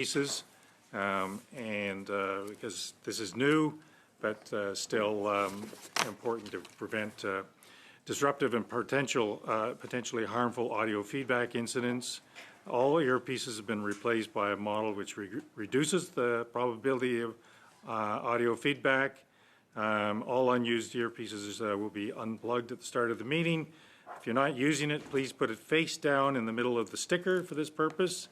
cases, because this is new, but still important to prevent disruptive and potentially harmful audio feedback incidents. All earpieces have been replaced by a model which reduces the probability of audio feedback. All unused earpieces will be unplugged at the start of the meeting. If you're not using it, please put it face down in the middle of the sticker for this purpose.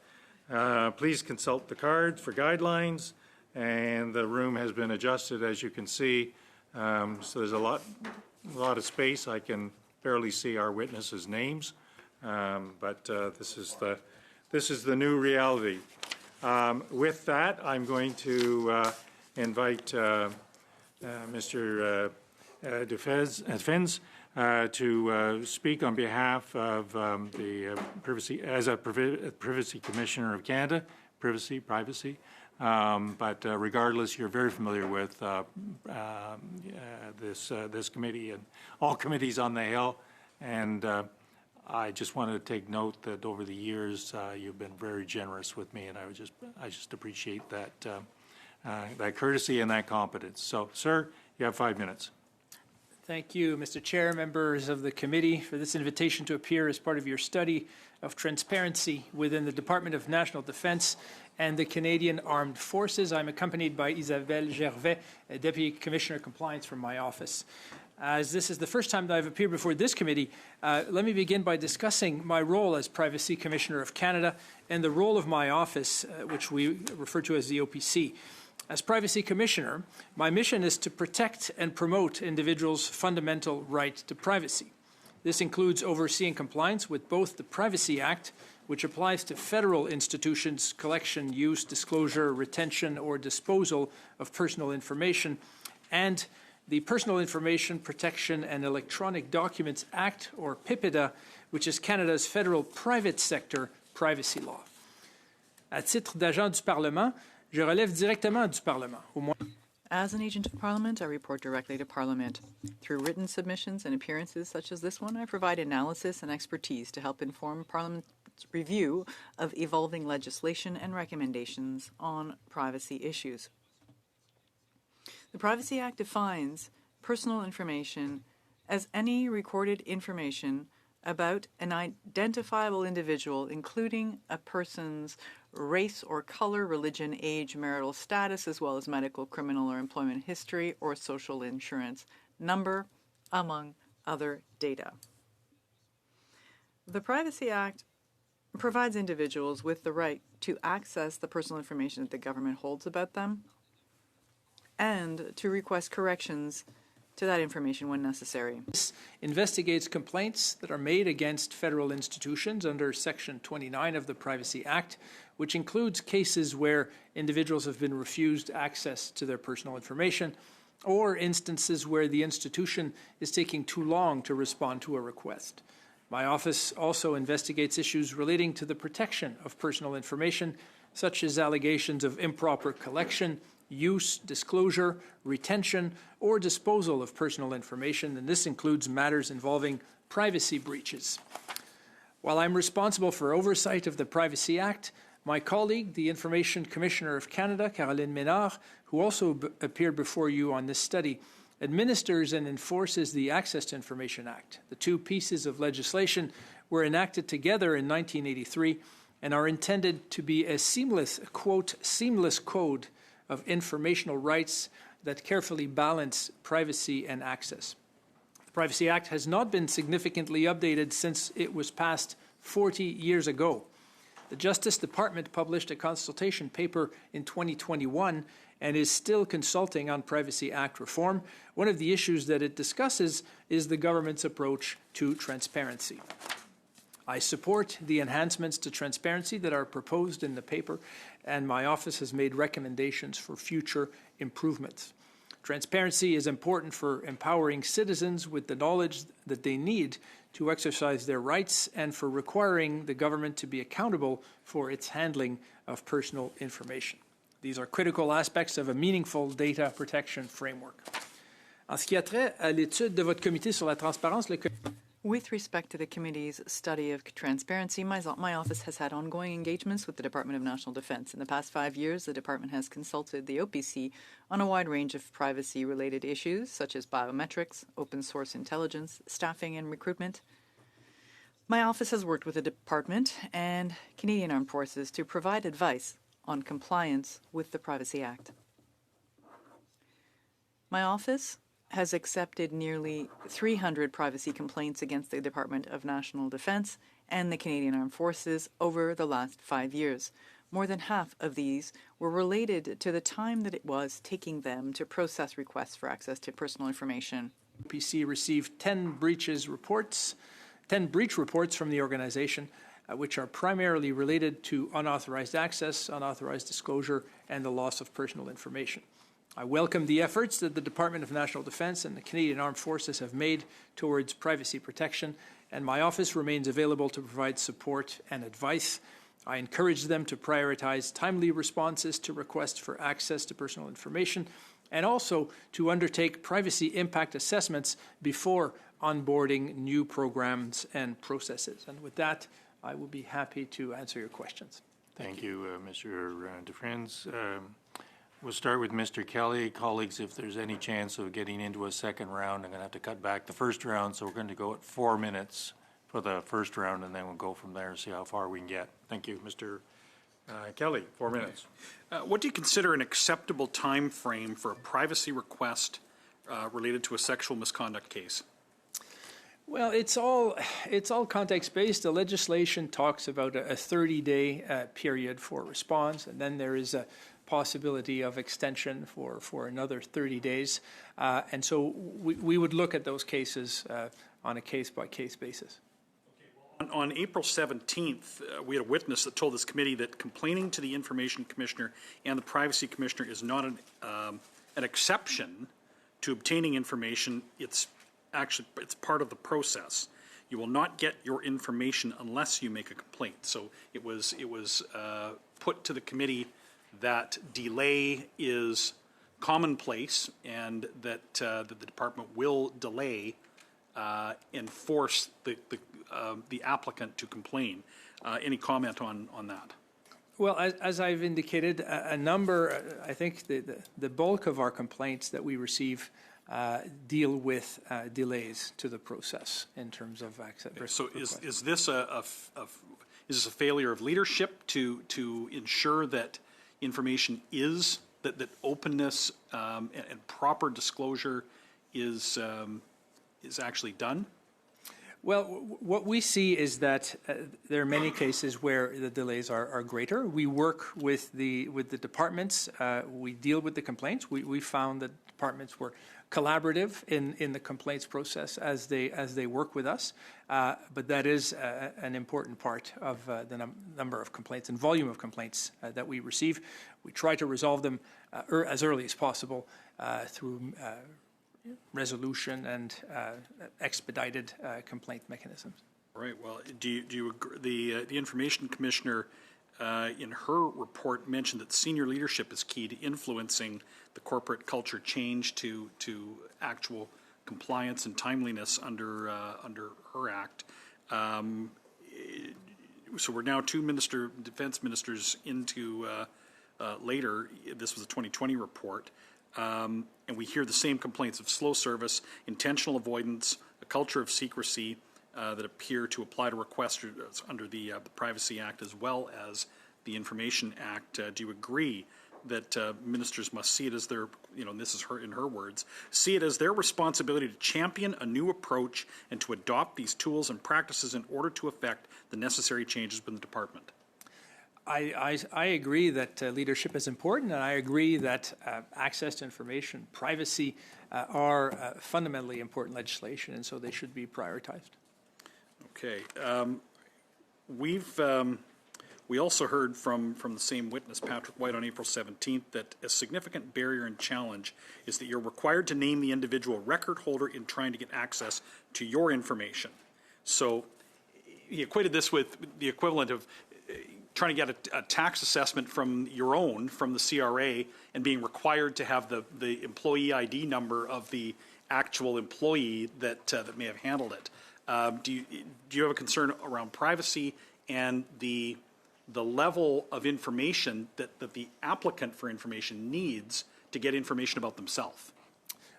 Please consult the cards for guidelines, and the room has been adjusted, as you can see. So there's a lot of space. I can barely see our witnesses' names, but this is the new reality. With that, I'm going to invite Mr. Defense to speak on behalf of the Privacy Commissioner of Canada, privacy. But regardless, you're very familiar with this committee and all committees on the Hill, and I just wanted to take note that over the years you've been very generous with me, and I just appreciate that courtesy and that competence. So, sir, you have 5 minutes. Thank you, Mr. Chair, members of the committee, for this invitation to appear as part of your study of transparency within the Department of National Defence and the Canadian Armed Forces. I'm accompanied by Isabelle Gervais, Deputy Commissioner of Compliance from my office. As this is the first time that I've appeared before this committee, let me begin by discussing my role as Privacy Commissioner of Canada and the role of my office, which we refer to as the OPC. As Privacy Commissioner, my mission is to protect and promote individuals' fundamental right to privacy. This includes overseeing compliance with both the Privacy Act, which applies to federal institutions' collection, use, disclosure, retention, or disposal of personal information, and the Personal Information Protection and Electronic Documents Act, or PIPEDA, which is Canada's federal private sector privacy law. À titre d'agent du Parlement, je relève directement du Parlement. As an agent of Parliament, I report directly to Parliament. Through written submissions and appearances such as this one, I provide analysis and expertise to help inform Parliament's review of evolving legislation and recommendations on privacy issues. The Privacy Act defines personal information as any recorded information about an identifiable individual, including a person's race or color, religion, age, marital status, as well as medical, criminal, or employment history, or social insurance number, among other data. The Privacy Act provides individuals with the right to access the personal information that the government holds about them and to request corrections to that information when necessary. This investigates complaints that are made against federal institutions under Section 29 of the Privacy Act, which includes cases where individuals have been refused access to their personal information, or instances where the institution is taking too long to respond to a request. My office also investigates issues relating to the protection of personal information, such as allegations of improper collection, use, disclosure, retention, or disposal of personal information, and this includes matters involving privacy breaches. While I'm responsible for oversight of the Privacy Act, my colleague, the Information Commissioner of Canada, Caroline Ménard, who also appeared before you on this study, administers and enforces the Access to Information Act. The two pieces of legislation were enacted together in 1983 and are intended to be a seamless, quote, seamless code of informational rights that carefully balance privacy and access. The Privacy Act has not been significantly updated since it was passed 40 years ago. The Justice Department published a consultation paper in 2021 and is still consulting on Privacy Act reform. One of the issues that it discusses is the government's approach to transparency. I support the enhancements to transparency that are proposed in the paper, and my office has made recommendations for future improvements. Transparency is important for empowering citizens with the knowledge that they need to exercise their rights and for requiring the government to be accountable for its handling of personal information. These are critical aspects of a meaningful data protection framework. En ce qui a trait à l'étude de votre comité sur la transparence, With respect to the committee's study of transparency, my office has had ongoing engagements with the Department of National Defense. In the past 5 years, the department has consulted the OPC on a wide range of privacy-related issues, such as biometrics, open source intelligence, staffing, and recruitment. My office has worked with the department and Canadian Armed Forces to provide advice on compliance with the Privacy Act. My office has accepted nearly 300 privacy complaints against the Department of National Defense and the Canadian Armed Forces over the last 5 years. More than half of these were related to the time that it was taking them to process requests for access to personal information. OPC received 10 breach reports from the organization, which are primarily related to unauthorized access, unauthorized disclosure, and the loss of personal information. I welcome the efforts that the Department of National Defense and the Canadian Armed Forces have made towards privacy protection, and my office remains available to provide support and advice. I encourage them to prioritize timely responses to requests for access to personal information, and also to undertake privacy impact assessments before onboarding new programs and processes. And with that, I will be happy to answer your questions. Thank you, Mr. Dufresne. We'll start with Mr. Kelly. Colleagues, if there's any chance of getting into a second round, I'm going to have to cut back the first round, so we're going to go at 4 minutes for the first round, and then we'll go from there and see how far we can get. Thank you. Mr. Kelly, 4 minutes. What do you consider an acceptable time frame for a privacy request related to a sexual misconduct case? Well, it's all context-based. The legislation talks about a 30-day period for response, and then there is a possibility of extension for another 30 days. And so we would look at those cases on a case-by-case basis. Okay, well, on April 17th, we had a witness that told this committee that complaining to the Information Commissioner and the Privacy Commissioner is not an exception to obtaining information. It's part of the process. You will not get your information unless you make a complaint. So it was put to the committee that delay is commonplace, and that the department will delay and force the applicant to complain. Any comment on that? Well, as I've indicated, a number, I think the bulk of our complaints that we receive deal with delays to the process in terms of access. Okay, so is this a failure of leadership to ensure that information that openness and proper disclosure is actually done? Well, what we see is that there are many cases where the delays are greater. We work with the departments. We deal with the complaints. We found that departments were collaborative in the complaints process as they work with us. But that is an important part of the number of complaints and volume of complaints that we receive. We try to resolve them as early as possible through resolution and expedited complaint mechanisms. All right. Well, do you agree? The Information Commissioner in her report mentioned that senior leadership is key to influencing the corporate culture change to actual compliance and timeliness under her act. So we're now two defense ministers into later. This was a 2020 report. And we hear the same complaints of slow service, intentional avoidance, a culture of secrecy that appear to apply to requests under the Privacy Act as well as the Information Act. Do you agree that ministers must see it as their, and this is in her words, see it as their responsibility to champion a new approach and to adopt these tools and practices in order to effect the necessary changes within the department? I agree that leadership is important, and I agree that access to information, privacy are fundamentally important legislation, and so they should be prioritized. Okay. We also heard from the same witness, Patrick White, on April 17th, that a significant barrier and challenge is that you're required to name the individual record holder in trying to get access to your information. So he equated this with the equivalent of trying to get a tax assessment from the CRA, and being required to have the employee ID number of the actual employee that may have handled it. Do you have a concern around privacy and the level of information that the applicant for information needs to get information about themselves?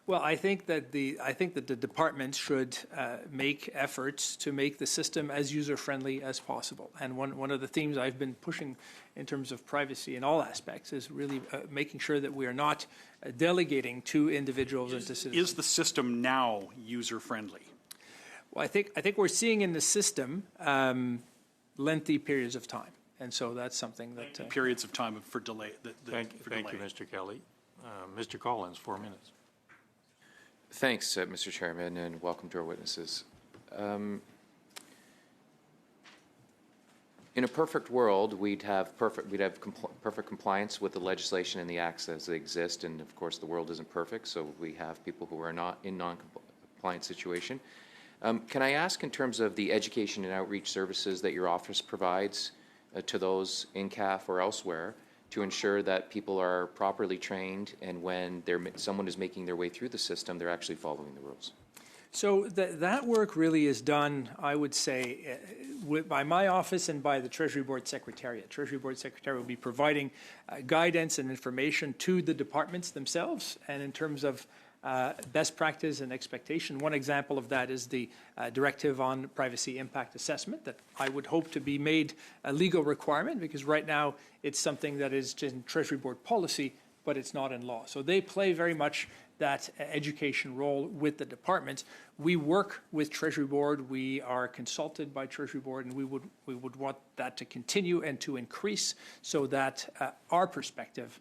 Well, I think that the departments should make efforts to make the system as user-friendly as possible. And one of the themes I've been pushing in terms of privacy in all aspects is really making sure that we are not delegating to individuals and to citizens. Is the system now user-friendly? Well, I think we're seeing in the system lengthy periods of time, and so that's something that Periods of time for delay. Thank you, Mr. Kelly. Mr. Collins, 4 minutes. Thanks, Mr. Chairman, and welcome to our witnesses. In a perfect world, we'd have perfect compliance with the legislation and the acts as they exist, and of course the world isn't perfect, so we have people who are not in non-compliant situation. Can I ask, in terms of the education and outreach services that your office provides to those in CAF or elsewhere, to ensure that people are properly trained, and when someone is making their way through the system, they're actually following the rules? So that work really is done, I would say, by my office and by the Treasury Board Secretariat. Treasury Board Secretariat will be providing guidance and information to the departments themselves, and in terms of best practice and expectation. One example of that is the directive on privacy impact assessment that I would hope to be made a legal requirement, because right now it's something that is in Treasury Board policy, but it's not in law. So they play very much that education role with the departments. We work with Treasury Board. We are consulted by Treasury Board, and we would want that to continue and to increase, so that our perspective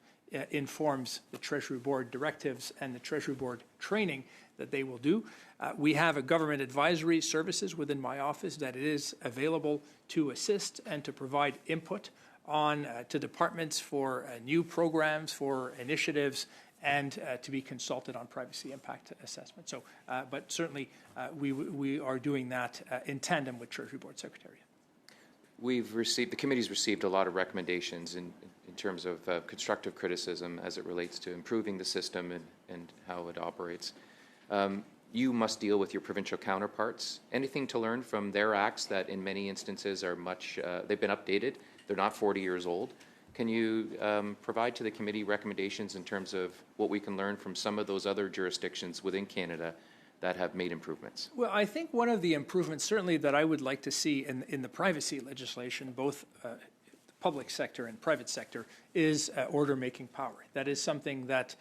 informs the Treasury Board directives and the Treasury Board training that they will do. We have a government advisory services within my office that is available to assist and to provide input on to departments for new programs, for initiatives, and to be consulted on privacy impact assessment. So, but certainly we are doing that in tandem with Treasury Board Secretariat. The committee's received a lot of recommendations in terms of constructive criticism as it relates to improving the system and how it operates. You must deal with your provincial counterparts. Anything to learn from their acts that in many instances are they've been updated, they're not 40 years old. Can you provide to the committee recommendations in terms of what we can learn from some of those other jurisdictions within Canada that have made improvements? Well, I think one of the improvements certainly that I would like to see in the privacy legislation, both the public sector and private sector, is order-making power. That is something that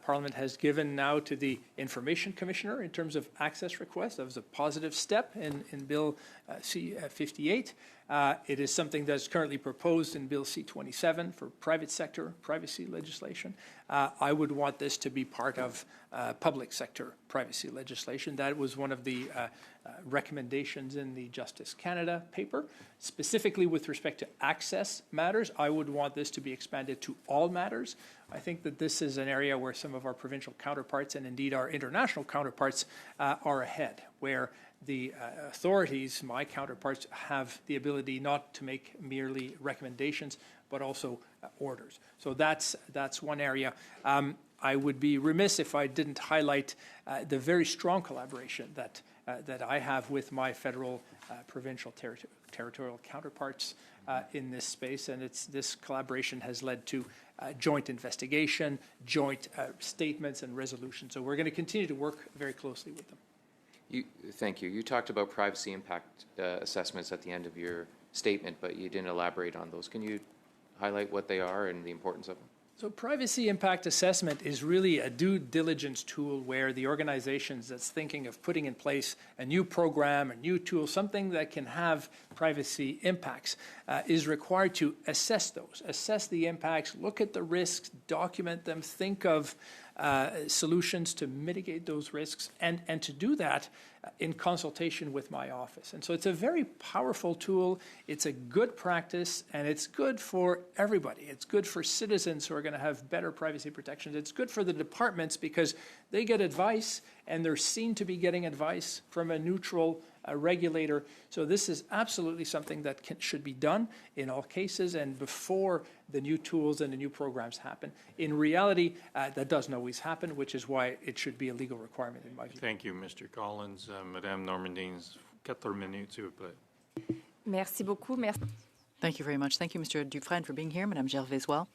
Parliament has given now to the Information Commissioner in terms of access requests. That was a positive step in Bill C-58. It is something that's currently proposed in Bill C-27 for private sector privacy legislation. I would want this to be part of public sector privacy legislation. That was one of the recommendations in the Justice Canada paper. Specifically with respect to access matters, I would want this to be expanded to all matters. I think that this is an area where some of our provincial counterparts and indeed our international counterparts are ahead, where the authorities, my counterparts, have the ability not to make merely recommendations, but also orders. So that's one area. I would be remiss if I didn't highlight the very strong collaboration that I have with my federal, provincial, territorial counterparts in this space, and this collaboration has led to joint investigation, joint statements and resolutions. So we're going to continue to work very closely with them. Thank you. You talked about privacy impact assessments at the end of your statement, but you didn't elaborate on those. Can you highlight what they are and the importance of them? So privacy impact assessment is really a due diligence tool where the organizations that's thinking of putting in place a new program, a new tool, something that can have privacy impacts, is required to assess those, assess the impacts, look at the risks, document them, think of solutions to mitigate those risks, and to do that in consultation with my office. And so it's a very powerful tool. It's a good practice, and it's good for everybody. It's good for citizens who are going to have better privacy protections. It's good for the departments because they get advice, and they're seen to be getting advice from a neutral regulator. So this is absolutely something that should be done in all cases and before the new tools and the new programs happen. In reality, that doesn't always happen, which is why it should be a legal requirement in my view. Thank you, Mr. Collins. Madame Normandin's 4 minutes, s'il vous plaît. Merci beaucoup. Merci. Thank you very much. Thank you, Mr. Dufresne, for being here. Madame Gervais as well.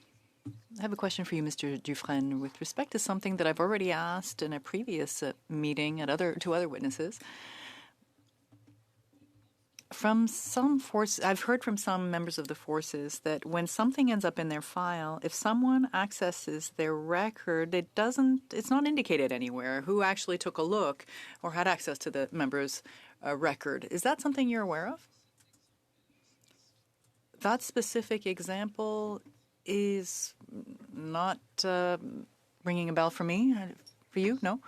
I have a question for you, Mr. Dufresne, with respect to something that I've already asked in a previous meeting to other witnesses. From some force, I've heard from some members of the forces that when something ends up in their file, if someone accesses their record, it's not indicated anywhere who actually took a look or had access to the member's record. Is that something you're aware of? That specific example is not ringing a bell for me. For you, no?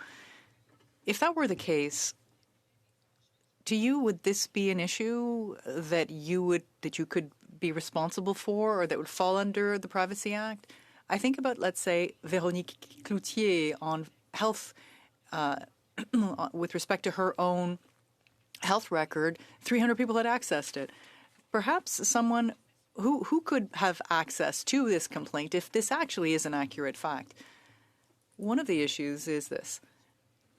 If that were the case, to you, would this be an issue that you could be responsible for, or that would fall under the Privacy Act? I think about, let's say, Véronique Cloutier on health, with respect to her own health record. 300 people had accessed it. Perhaps someone who could have access to this complaint if this actually is an accurate fact. One of the issues is this.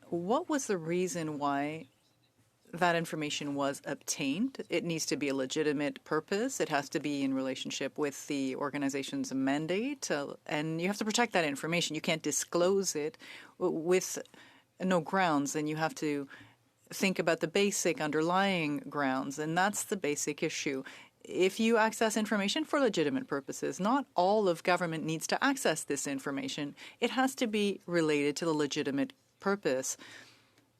What was the reason why that information was obtained? It needs to be a legitimate purpose. It has to be in relationship with the organization's mandate, and you have to protect that information. You can't disclose it with no grounds, and you have to think about the basic underlying grounds, and that's the basic issue. If you access information for legitimate purposes, not all of government needs to access this information. It has to be related to the legitimate purpose.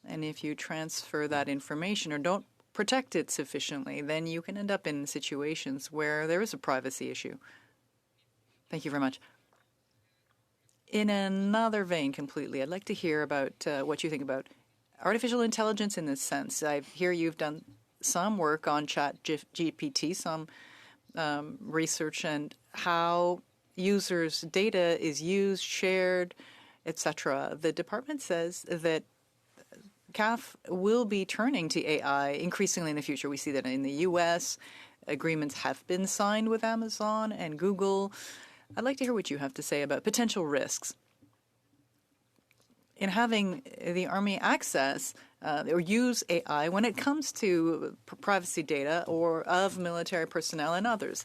And if you transfer that information or don't protect it sufficiently, then you can end up in situations where there is a privacy issue. Thank you very much. In another vein completely, I'd like to hear about what you think about artificial intelligence in this sense. I hear you've done some work on ChatGPT, some research, and how users' data is used, shared, etc. The department says that CAF will be turning to AI increasingly in the future. We see that in the U.S. Agreements have been signed with Amazon and Google. I'd like to hear what you have to say about potential risks in having the Army access or use AI when it comes to privacy data or of military personnel and others.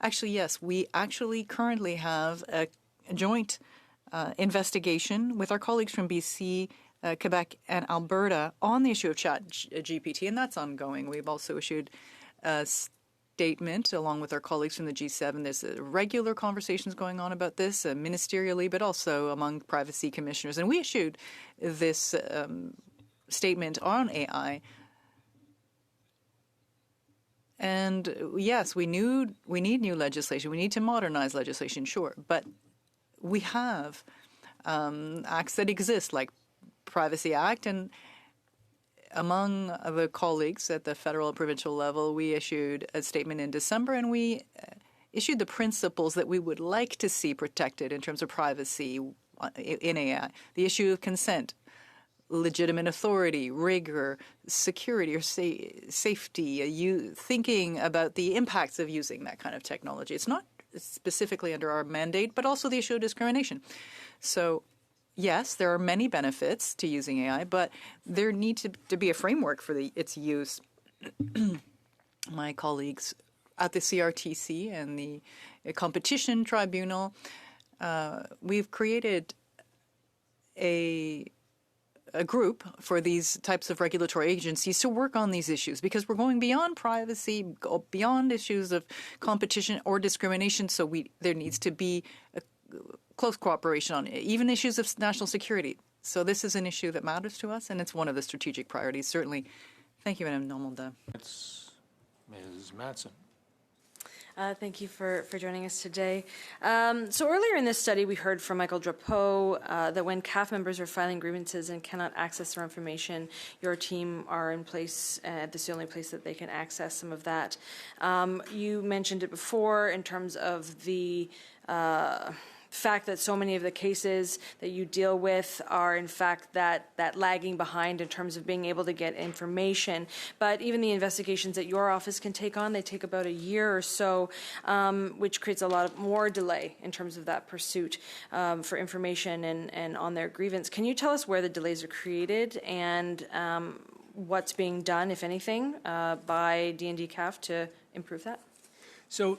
Actually, yes, we actually currently have a joint investigation with our colleagues from BC, Quebec, and Alberta on the issue of ChatGPT, and that's ongoing. We've also issued a statement along with our colleagues from the G7. There's regular conversations going on about this ministerially, but also among privacy commissioners. And we issued this statement on AI. And yes, we need new legislation. We need to modernize legislation, sure. But we have acts that exist, like Privacy Act, and among the colleagues at the federal and provincial level, we issued a statement in December, and we issued the principles that we would like to see protected in terms of privacy in AI. The issue of consent, legitimate authority, rigor, security or safety, thinking about the impacts of using that kind of technology. It's not specifically under our mandate, but also the issue of discrimination. So yes, there are many benefits to using AI, but there needs to be a framework for its use. My colleagues at the CRTC and the Competition Tribunal, we've created a group for these types of regulatory agencies to work on these issues, because we're going beyond privacy, beyond issues of competition or discrimination. So there needs to be a close cooperation on even issues of national security. So this is an issue that matters to us, and it's one of the strategic priorities, certainly. Thank you, Madame Normandin. It's Ms. Madsen. Thank you for joining us today. So earlier in this study, we heard from Michael Drapeau that when CAF members are filing grievances and cannot access their information, your team are in place. This is the only place that they can access some of that. You mentioned it before in terms of the fact that so many of the cases that you deal with are in fact that lagging behind in terms of being able to get information. But even the investigations that your office can take on, they take about a year or so, which creates a lot more delay in terms of that pursuit for information and on their grievance. Can you tell us where the delays are created and what's being done, if anything, by D&D CAF to improve that? So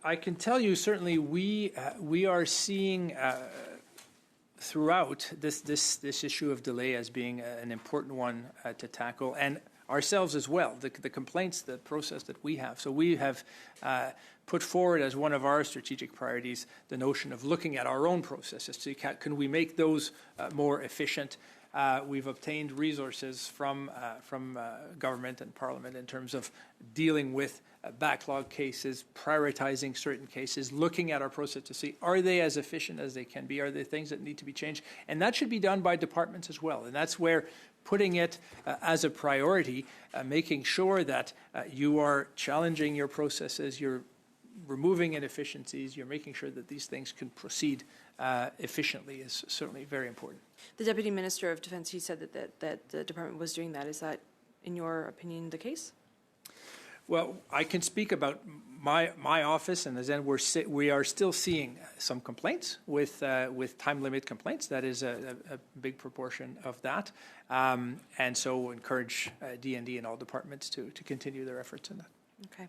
I can tell you, certainly, we are seeing throughout this issue of delay as being an important one to tackle, and ourselves as well, the complaints, the process that we have. So we have put forward as one of our strategic priorities the notion of looking at our own processes. So can we make those more efficient? We've obtained resources from government and Parliament in terms of dealing with backlog cases, prioritizing certain cases, looking at our process to see, are they as efficient as they can be? Are there things that need to be changed? And that should be done by departments as well. And that's where putting it as a priority, making sure that you are challenging your processes, you're removing inefficiencies, you're making sure that these things can proceed efficiently is certainly very important. The Deputy Minister of Defence, he said that the department was doing that. Is that, in your opinion, the case? Well, I can speak about my office, and then we are still seeing some complaints with time limit complaints. That is a big proportion of that, and so encourage D&D and all departments to continue their efforts in that. Okay.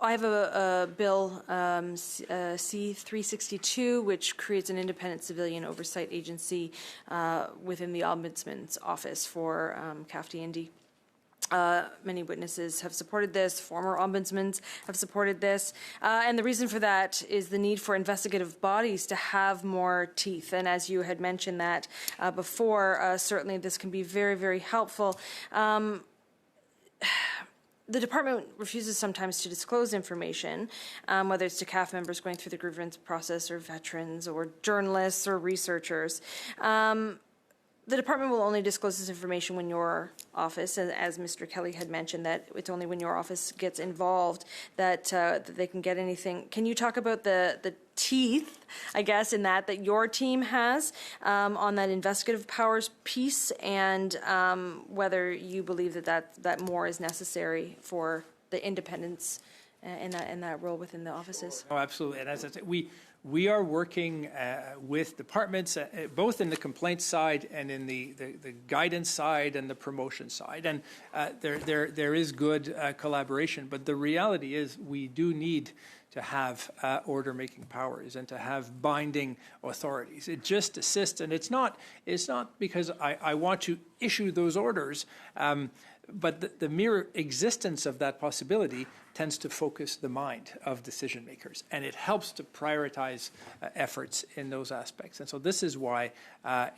I have a bill, C-362, which creates an independent civilian oversight agency within the Ombudsman's office for CAF D&D. Many witnesses have supported this, former ombudsmen have supported this, and the reason for that is the need for investigative bodies to have more teeth. And as you had mentioned that before, certainly this can be very, very helpful. The department refuses sometimes to disclose information, whether it's to CAF members going through the grievance process or veterans or journalists or researchers. The department will only disclose this information when your office, as Mr. Kelly had mentioned, that it's only when your office gets involved that they can get anything. Can you talk about the teeth, I guess, in that your team has on that investigative powers piece, and whether you believe that more is necessary for the independence in that role within the offices? Oh, absolutely. And as I said, we are working with departments, both in the complaints side and in the guidance side and the promotion side. And there is good collaboration. But the reality is we do need to have order-making powers and to have binding authorities. It just assists, and it's not because I want to issue those orders, but the mere existence of that possibility tends to focus the mind of decision makers, and it helps to prioritize efforts in those aspects. And so this is why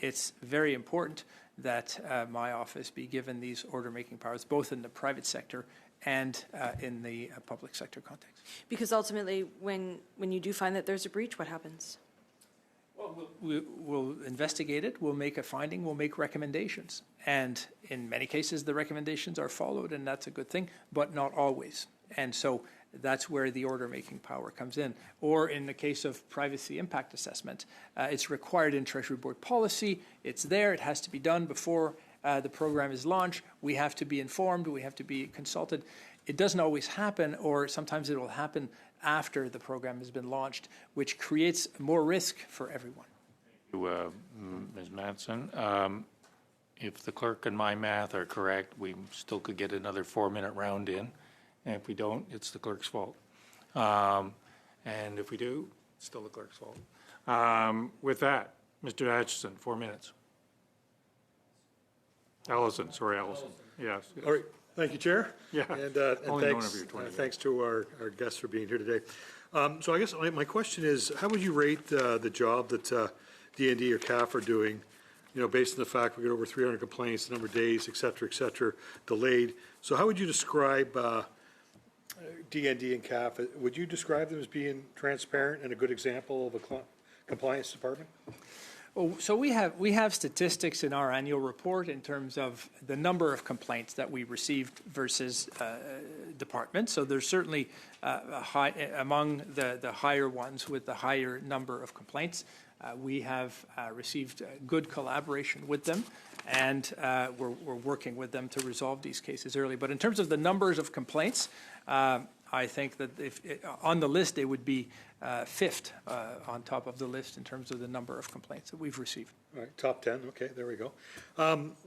it's very important that my office be given these order-making powers, both in the private sector and in the public sector context. Because ultimately, when you do find that there's a breach, what happens? Well, we'll investigate it, we'll make a finding, we'll make recommendations. And in many cases, the recommendations are followed, and that's a good thing, but not always. And so that's where the order-making power comes in. Or in the case of privacy impact assessment, it's required in Treasury Board policy. It's there. It has to be done before the program is launched. We have to be informed. We have to be consulted. It doesn't always happen, or sometimes it will happen after the program has been launched, which creates more risk for everyone. Thank you, Ms. Manson. If the clerk and my math are correct, we still could get another 4-minute round in. And if we don't, it's the clerk's fault. And if we do, it's still the clerk's fault. With that, Mr. Atchison, 4 minutes. Allison. Yes. All right. Thank you, Chair. Yeah. And thanks to our guests for being here today. So I guess my question is, how would you rate the job that D&D or CAF are doing, based on the fact we got over 300 complaints, the number of days, et cetera, delayed. So how would you describe D&D and CAF? Would you describe them as being transparent and a good example of a compliance department? Oh, so we have statistics in our annual report in terms of the number of complaints that we received versus departments. So there's certainly among the higher ones with the higher number of complaints. We have received good collaboration with them, and we're working with them to resolve these cases early. But in terms of the numbers of complaints, I think that if on the list, they would be fifth on top of the list in terms of the number of complaints that we've received. All right, top 10, okay, there we go.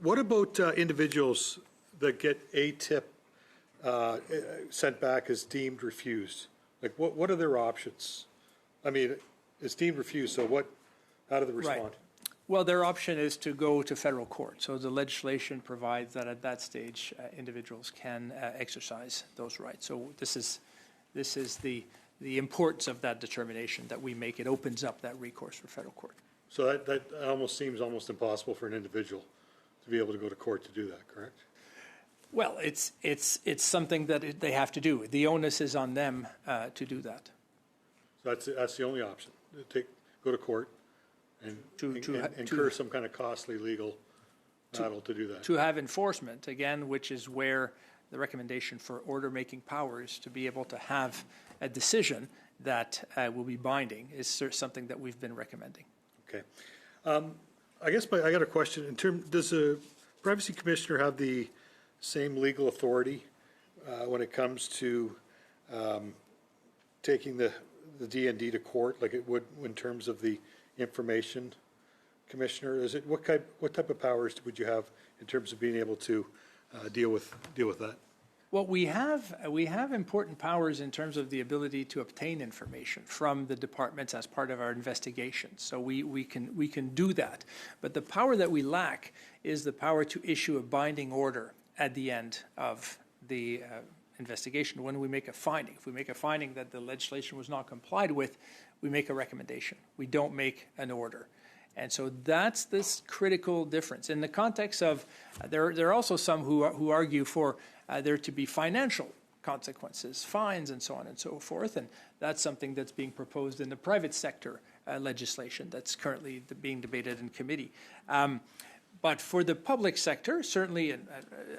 What about individuals that get a tip sent back as deemed refused? Like, what are their options? I mean, it's deemed refused, so how do they respond? Right. Well, their option is to go to federal court. So the legislation provides that at that stage, individuals can exercise those rights. So this is the importance of that determination that we make. It opens up that recourse for federal court. So that almost seems almost impossible for an individual to be able to go to court to do that, correct? Well, it's something that they have to do. The onus is on them to do that. So that's the only option. Go to court and incur some kind of costly legal battle to do that. To have enforcement, again, which is where the recommendation for order-making powers to be able to have a decision that will be binding is something that we've been recommending. Okay. I guess I got a question. Does the Privacy Commissioner have the same legal authority when it comes to taking the DND to court, like it would in terms of the Information Commissioner? What type of powers would you have in terms of being able to deal with that? Well, we have important powers in terms of the ability to obtain information from the departments as part of our investigation. So we can do that. But the power that we lack is the power to issue a binding order at the end of the investigation when we make a finding. If we make a finding that the legislation was not complied with, we make a recommendation. We don't make an order. And so that's this critical difference. In the context of, there are also some who argue for there to be financial consequences, fines and so on and so forth, and that's something that's being proposed in the private sector legislation that's currently being debated in committee. But for the public sector, certainly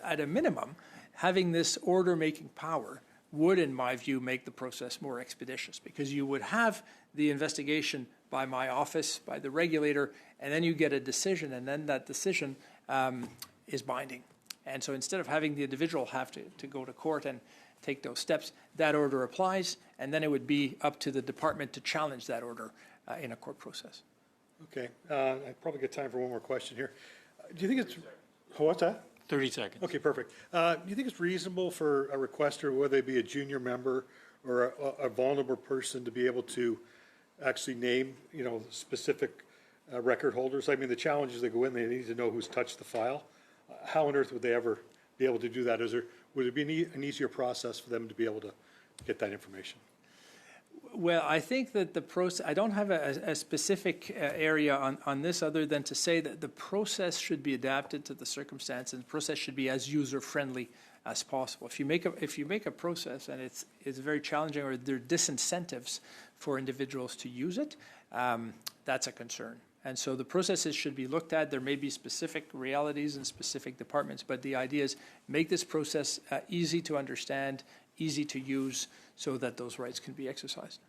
at a minimum, having this order-making power would, in my view, make the process more expeditious, because you would have the investigation by my office, by the regulator, and then you get a decision, and then that decision is binding. And so instead of having the individual have to go to court and take those steps, that order applies, and then it would be up to the department to challenge that order in a court process. Okay. I probably get time for one more question here. Do you think it's... What's that? 30 seconds. Okay, perfect. Do you think it's reasonable for a requester, whether they be a junior member or a vulnerable person, to be able to actually name, specific record holders? I mean, the challenge is they go in, they need to know who's touched the file. How on earth would they ever be able to do that? Would it be an easier process for them to be able to get that information? Well, I think that the process, I don't have a specific area on this other than to say that the process should be adapted to the circumstance, and the process should be as user-friendly as possible. If you make a process and it's very challenging, or there are disincentives for individuals to use it, that's a concern. And so the processes should be looked at. There may be specific realities in specific departments, but the idea is make this process easy to understand, easy to use, so that those rights can be exercised.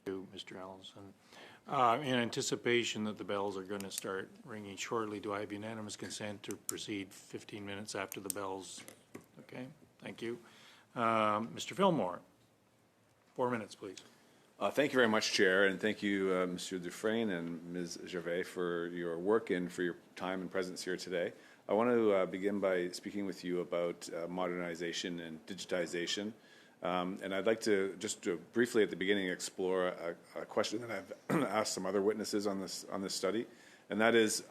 Thank you, Mr. Allison. In anticipation that the bells are going to start ringing shortly, do I have unanimous consent to proceed 15 minutes after the bells? Okay, thank you. Mr. Fillmore, 4 minutes, please. Thank you very much, Chair, and thank you, Mr. Dufresne and Ms. Gervais, for your work and for your time and presence here today. I want to begin by speaking with you about modernization and digitization. And I'd like to just briefly at the beginning explore a question that I've asked some other witnesses on this study, and that is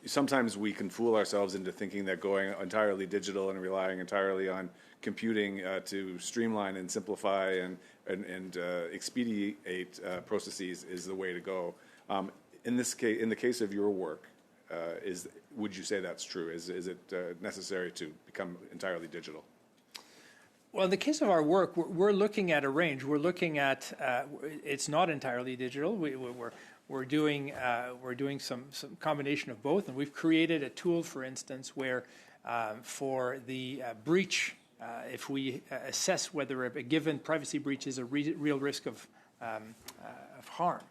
sometimes we can fool ourselves into thinking that going entirely digital and relying entirely on computing to streamline and simplify and expedite processes is the way to go. In this case, in the case of your work, would you say that's true? Is it necessary to become entirely digital? Well, in the case of our work, we're looking at a range. We're looking at it's not entirely digital. We're doing some combination of both, and we've created a tool, for instance, where for the breach, if we assess whether a given privacy breach is a real risk of harm,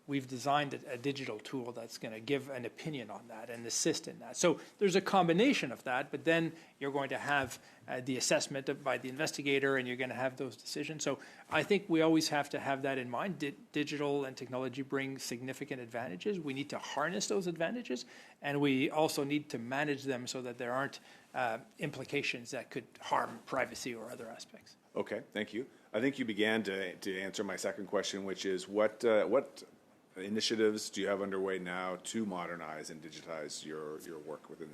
we've designed a digital tool that's going to give an opinion on that and assist in that. So there's a combination of that, but then you're going to have the assessment by the investigator, and you're going to have those decisions. So I think we always have to have that in mind. Digital and technology bring significant advantages. We need to harness those advantages, and we also need to manage them so that there aren't implications that could harm privacy or other aspects. Okay, thank you. I think you began to answer my second question, which is what initiatives do you have underway now to modernize and digitize your work within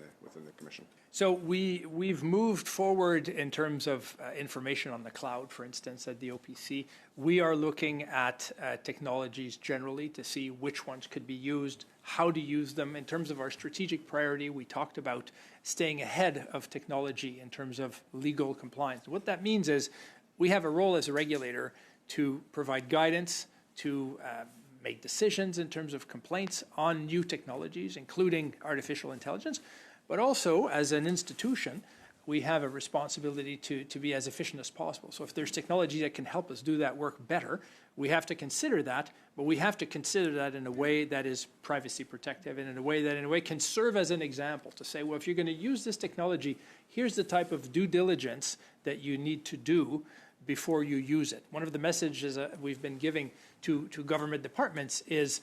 the commission? So we've moved forward in terms of information on the cloud, for instance, at the OPC. We are looking at technologies generally to see which ones could be used, how to use them. In terms of our strategic priority, we talked about staying ahead of technology in terms of legal compliance. What that means is we have a role as a regulator to provide guidance, to make decisions in terms of complaints on new technologies, including artificial intelligence. But also, as an institution, we have a responsibility to be as efficient as possible. So if there's technology that can help us do that work better, we have to consider that, but we have to consider that in a way that is privacy protective and in a way that can serve as an example to say, well, if you're going to use this technology, here's the type of due diligence that you need to do before you use it. One of the messages we've been giving to government departments is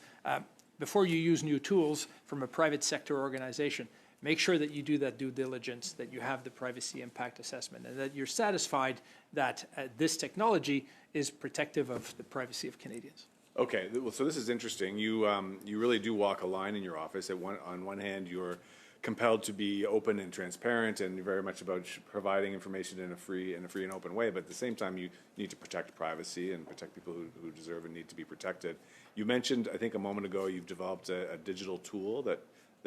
before you use new tools from a private sector organization, make sure that you do that due diligence, that you have the privacy impact assessment, and that you're satisfied that this technology is protective of the privacy of Canadians. Okay, well, so this is interesting. You really do walk a line in your office. On one hand, you're compelled to be open and transparent, and very much about providing information in a free and open way. But at the same time, you need to protect privacy and protect people who deserve and need to be protected. You mentioned, I think a moment ago, you've developed a digital tool that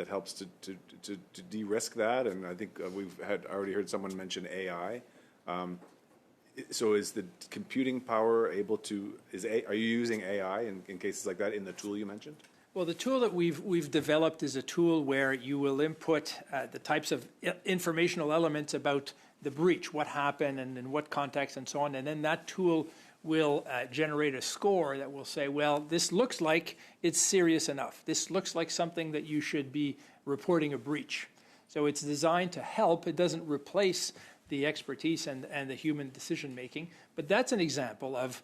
helps to de-risk that, and I think we've already heard someone mention AI. So is the computing power able to? Are you using AI in cases like that in the tool you mentioned? Well, the tool that we've developed is a tool where you will input the types of informational elements about the breach, what happened and in what context and so on, and then that tool will generate a score that will say, well, this looks like it's serious enough. This looks like something that you should be reporting a breach. So it's designed to help. It doesn't replace the expertise and the human decision-making, but that's an example of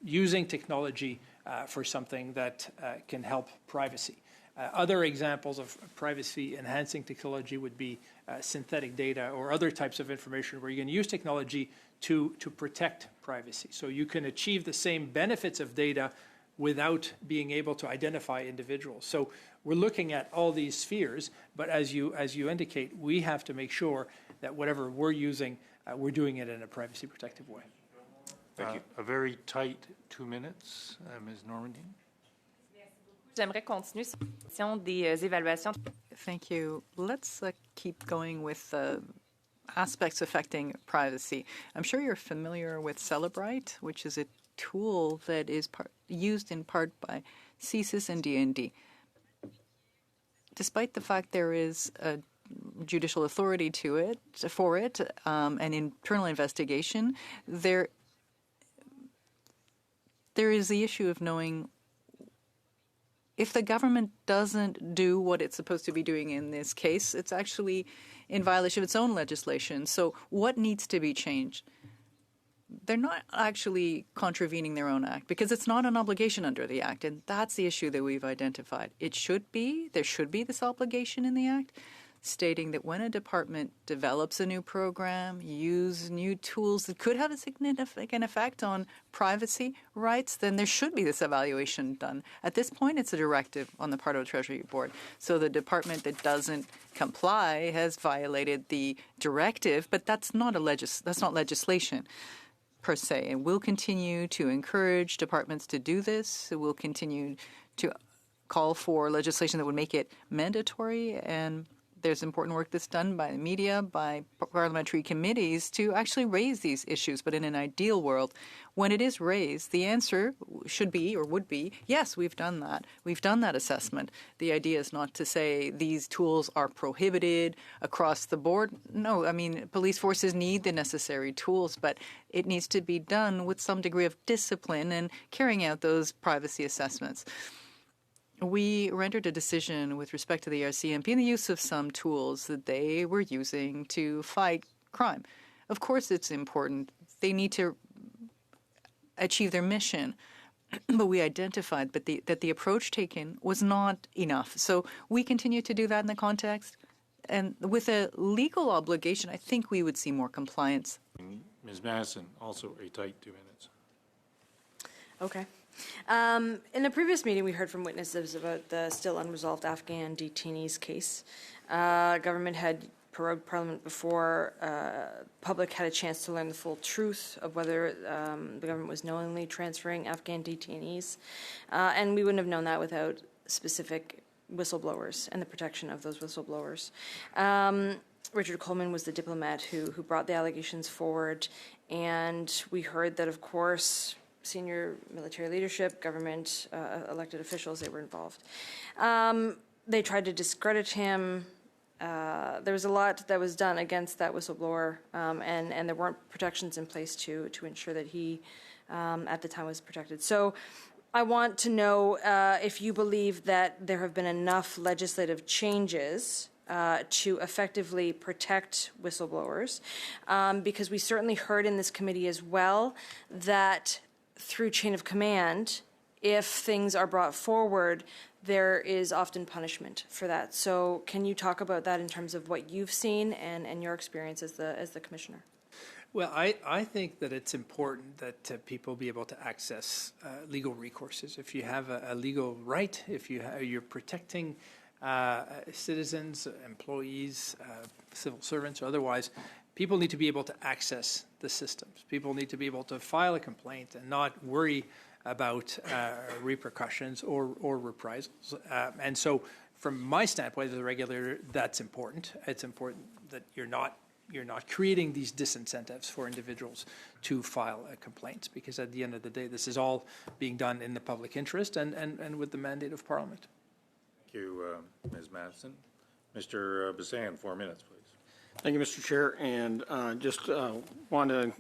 using technology for something that can help privacy. Other examples of privacy-enhancing technology would be synthetic data or other types of information where you can use technology to protect privacy. So you can achieve the same benefits of data without being able to identify individuals. So we're looking at all these spheres, but as you indicate, we have to make sure that whatever we're using, we're doing it in a privacy-protective way. Thank you. A very tight 2 minutes, Ms. Normandin. J'aimerais continuer sur la question des évaluations. Thank you. Let's keep going with aspects affecting privacy. I'm sure you're familiar with Celebrite, which is a tool that is used in part by CSIS and DND. Despite the fact there is a judicial authority for it, an internal investigation, there is the issue of knowing if the government doesn't do what it's supposed to be doing in this case, it's actually in violation of its own legislation. So what needs to be changed? They're not actually contravening their own act because it's not an obligation under the act, and that's the issue that we've identified. There should be this obligation in the act, stating that when a department develops a new program, use new tools that could have a significant effect on privacy rights, then there should be this evaluation done. At this point, it's a directive on the part of the Treasury Board. So the department that doesn't comply has violated the directive, but that's not legislation per se. And we'll continue to encourage departments to do this. We'll continue to call for legislation that would make it mandatory, and there's important work that's done by the media, by parliamentary committees to actually raise these issues. But in an ideal world, when it is raised, the answer should be or would be, yes, we've done that. We've done that assessment. The idea is not to say these tools are prohibited across the board. No, I mean, police forces need the necessary tools, but it needs to be done with some degree of discipline and carrying out those privacy assessments. we rendered a decision with respect to the RCMP and the use of some tools that they were using to fight crime. Of course, it's important. They need to achieve their mission. But we identified that the approach taken was not enough. So we continue to do that in the context. And with a legal obligation, I think we would see more compliance. Ms. Madison, also a tight 2 minutes. Okay. In a previous meeting, we heard from witnesses about the still unresolved Afghan detainees case. Government had prorogued Parliament before public had a chance to learn the full truth of whether the government was knowingly transferring Afghan detainees. And we wouldn't have known that without specific whistleblowers and the protection of those whistleblowers. Richard Coleman was the diplomat who brought the allegations forward, and we heard that, of course, senior military leadership, government, elected officials, they were involved. They tried to discredit him. There was a lot that was done against that whistleblower, and there weren't protections in place to ensure that he, at the time, was protected. So I want to know if you believe that there have been enough legislative changes to effectively protect whistleblowers, because we certainly heard in this committee as well that through chain of command, if things are brought forward, there is often punishment for that. So can you talk about that in terms of what you've seen and your experience as the commissioner? Well, I think that it's important that people be able to access legal recourses. If you have a legal right, if you're protecting citizens, employees, civil servants, or otherwise, people need to be able to access the systems. People need to be able to file a complaint and not worry about repercussions or reprisals. And so from my standpoint as a regulator, that's important. It's important that you're not creating these disincentives for individuals to file complaints, because at the end of the day, this is all being done in the public interest and with the mandate of Parliament. Thank you, Ms. Madison. Mr. Bassan, 4 minutes, please. Thank you, Mr. Chair. And just want to,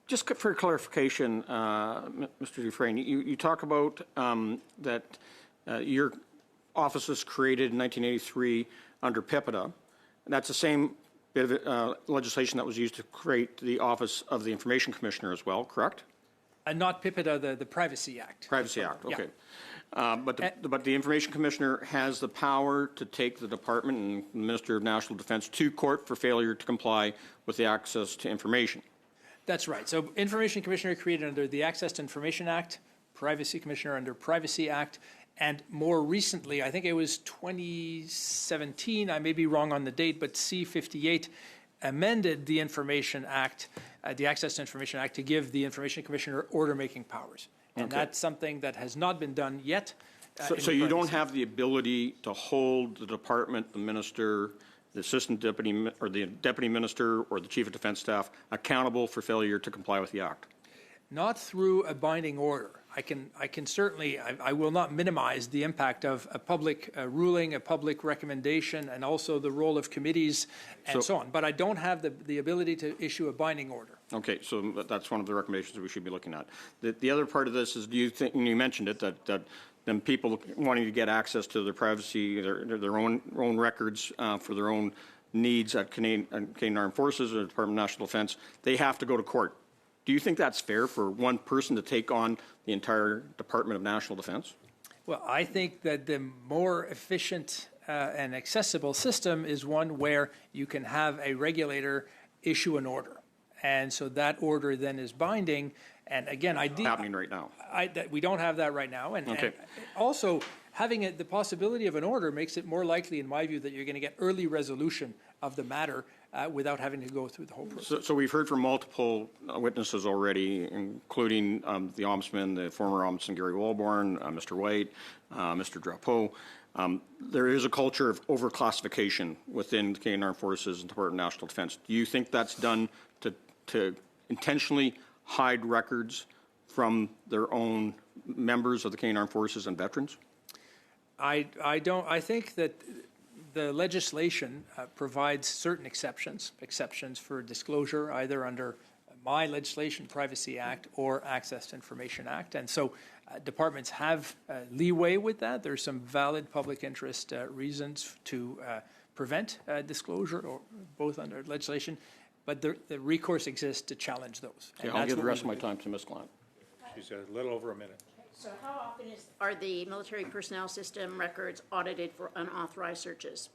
just for clarification, Mr. Dufresne, you talk about that your office was created in 1983 under PIPEDA. That's the same bit of legislation that was used to create the Office of the Information Commissioner as well, correct? Not PIPEDA, the Privacy Act. Privacy Act, okay. Yeah. But the Information Commissioner has the power to take the Department and the Minister of National Defense to court for failure to comply with the access to information. That's right. So Information Commissioner created under the Access to Information Act, Privacy Commissioner under Privacy Act, and more recently, I think it was 2017, I may be wrong on the date, but C-58 amended the Information Act, the Access to Information Act, to give the Information Commissioner order-making powers. And that's something that has not been done yet. So you don't have the ability to hold the department, the minister, the assistant deputy, or the deputy minister, or the chief of defense staff accountable for failure to comply with the act? Not through a binding order. I can certainly, I will not minimize the impact of a public ruling, a public recommendation, and also the role of committees and so on. But I don't have the ability to issue a binding order. Okay, so that's one of the recommendations that we should be looking at. The other part of this is, do you think, and you mentioned it, that then people wanting to get access to their privacy, their own records for their own needs at Canadian Armed Forces or the Department of National Defense, they have to go to court. Do you think that's fair for one person to take on the entire Department of National Defense? Well, I think that the more efficient and accessible system is one where you can have a regulator issue an order. And so that order then is binding. And again, happening right now. We don't have that right now. And also, having the possibility of an order makes it more likely, in my view, that you're going to get early resolution of the matter without having to go through the whole process. So we've heard from multiple witnesses already, including the Ombudsman, the former Ombudsman Gary Walborn, Mr. White, Mr. Drapeau. There is a culture of overclassification within the Canadian Armed Forces and Department of National Defense. Do you think that's done to intentionally hide records from their own members of the Canadian Armed Forces and veterans? I don't. I think that the legislation provides certain exceptions for disclosure, either under my legislation, Privacy Act, or Access to Information Act. And so Departments have leeway with that. There's some valid public interest reasons to prevent disclosure, or both under legislation, but the recourse exists to challenge those. Okay, I'll give the rest of my time to Ms. Glant. She's a little over a minute. So how often are the military personnel system records audited for unauthorized searches?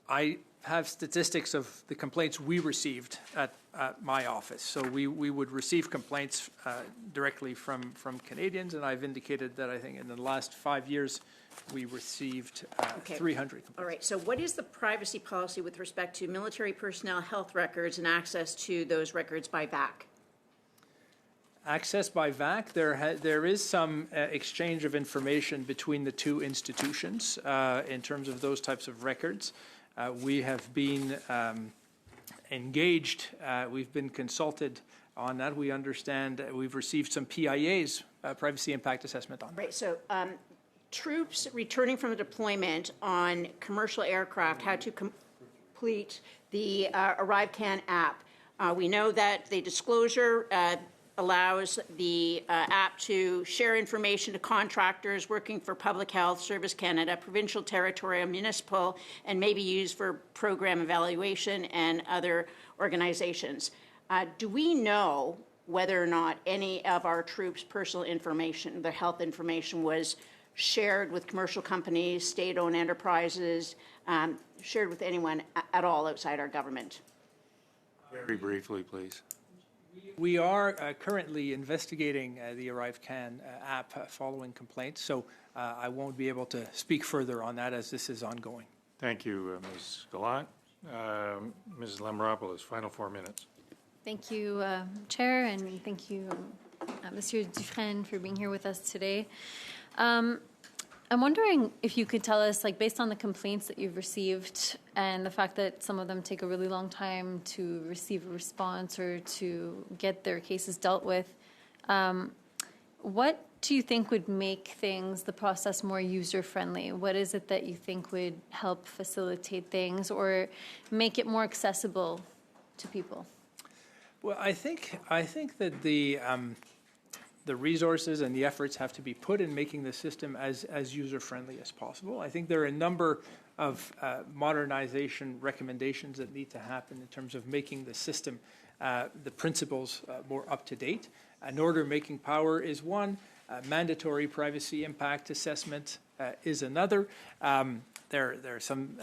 I have statistics of the complaints we received at my office. So we would receive complaints directly from Canadians, and I've indicated that I think in the last 5 years we received 300 complaints. All right, so what is the privacy policy with respect to military personnel health records and access to those records by VAC? Access by VAC, there is some exchange of information between the two institutions in terms of those types of records. We have been engaged, we've been consulted on that. We understand we've received some PIAs, privacy impact assessment on that. Right, so troops returning from a deployment on commercial aircraft had to complete the ArriveCan app. We know that the disclosure allows the app to share information to contractors working for Public Health, Service Canada, provincial, territorial, municipal, and may be used for program evaluation and other organizations. Do we know whether or not any of our troops' personal information, their health information, was shared with commercial companies, state-owned enterprises, shared with anyone at all outside our government? Very briefly, please. We are currently investigating the ArriveCan app following complaints, so I won't be able to speak further on that as this is ongoing. Thank you, Ms. Gallant. Ms. Lamropoulos, final 4 minutes. Thank you, Chair, and thank you, Monsieur Dufresne, for being here with us today. I'm wondering if you could tell us, like, based on the complaints that you've received and the fact that some of them take a really long time to receive a response or to get their cases dealt with, what do you think would make the process more user-friendly? What is it that you think would help facilitate things or make it more accessible to people? Well, I think that the resources and the efforts have to be put in making the system as user-friendly as possible. I think there are a number of modernization recommendations that need to happen in terms of making the system, the principles more up-to-date. An order-making power is one. Mandatory privacy impact assessment is another. There are some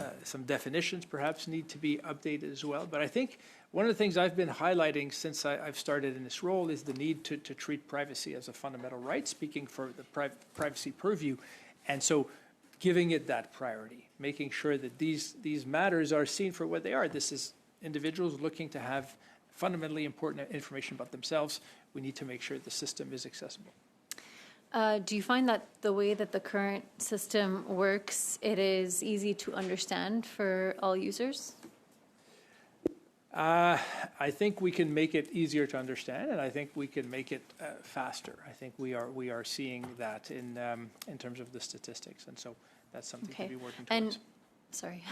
definitions perhaps need to be updated as well. But I think one of the things I've been highlighting since I've started in this role is the need to treat privacy as a fundamental right, speaking for the privacy purview. And so giving it that priority, making sure that these matters are seen for what they are. This is individuals looking to have fundamentally important information about themselves. We need to make sure the system is accessible. Do you find that the way that the current system works, it is easy to understand for all users? I think we can make it easier to understand, and I think we can make it faster. I think we are seeing that in terms of the statistics, and so that's something to be working towards. And sorry,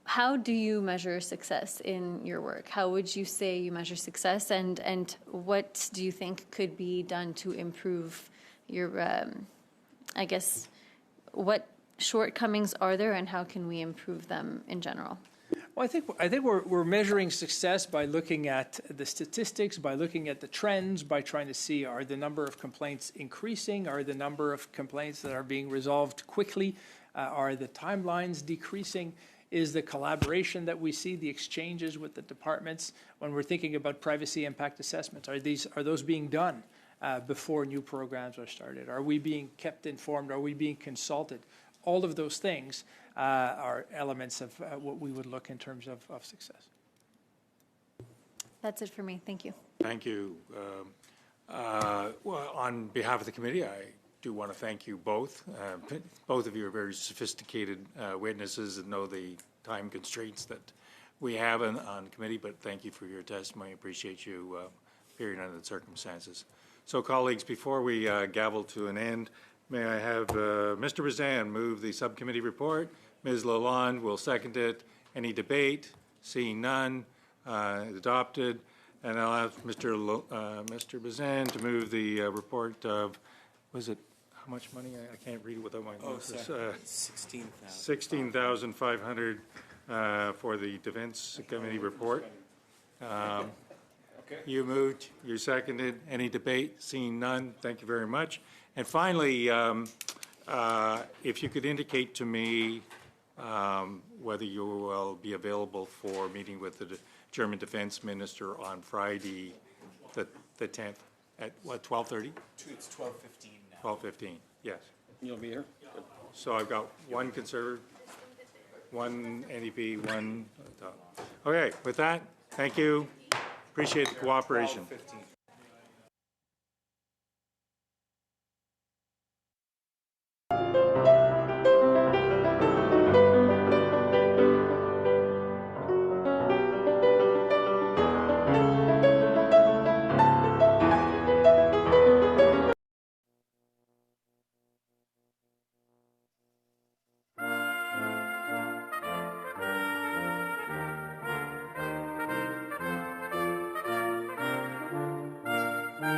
how do you measure success in your work? How would you say you measure success, and what do you think could be done to improve your, I guess, what shortcomings are there, and how can we improve them in general? Well, I think we're measuring success by looking at the statistics, by looking at the trends, by trying to see, are the number of complaints increasing? Are the number of complaints that are being resolved quickly? Are the timelines decreasing? Is the collaboration that we see, the exchanges with the departments, when we're thinking about privacy impact assessments, are those being done before new programs are started? Are we being kept informed? Are we being consulted? All of those things are elements of what we would look in terms of success. That's it for me. Thank you. Thank you. Well, on behalf of the committee, I do want to thank you both. Both of you are very sophisticated witnesses and know the time constraints that we have on committee, but thank you for your testimony. I appreciate you appearing under the circumstances. So, colleagues, before we gavel to an end, may I have Mr. Bazan move the subcommittee report? Ms. Lalonde will second it. Any debate? Seeing none, adopted. And I'll ask Mr. Bazin to move the report of, was it, how much money? I can't read it without my glasses. 16,500 for the Defense Committee report. You moved, you seconded. Any debate? Seeing none, thank you very much. And finally, if you could indicate to me whether you will be available for meeting with the German Defense Minister on Friday, the 10th, at what, 12:30? It's 12:15 now. 12:15, yes. You'll be here? So I've got one Conservative, one NDP, one. Okay, with that, thank you. Appreciate the cooperation. 12:15.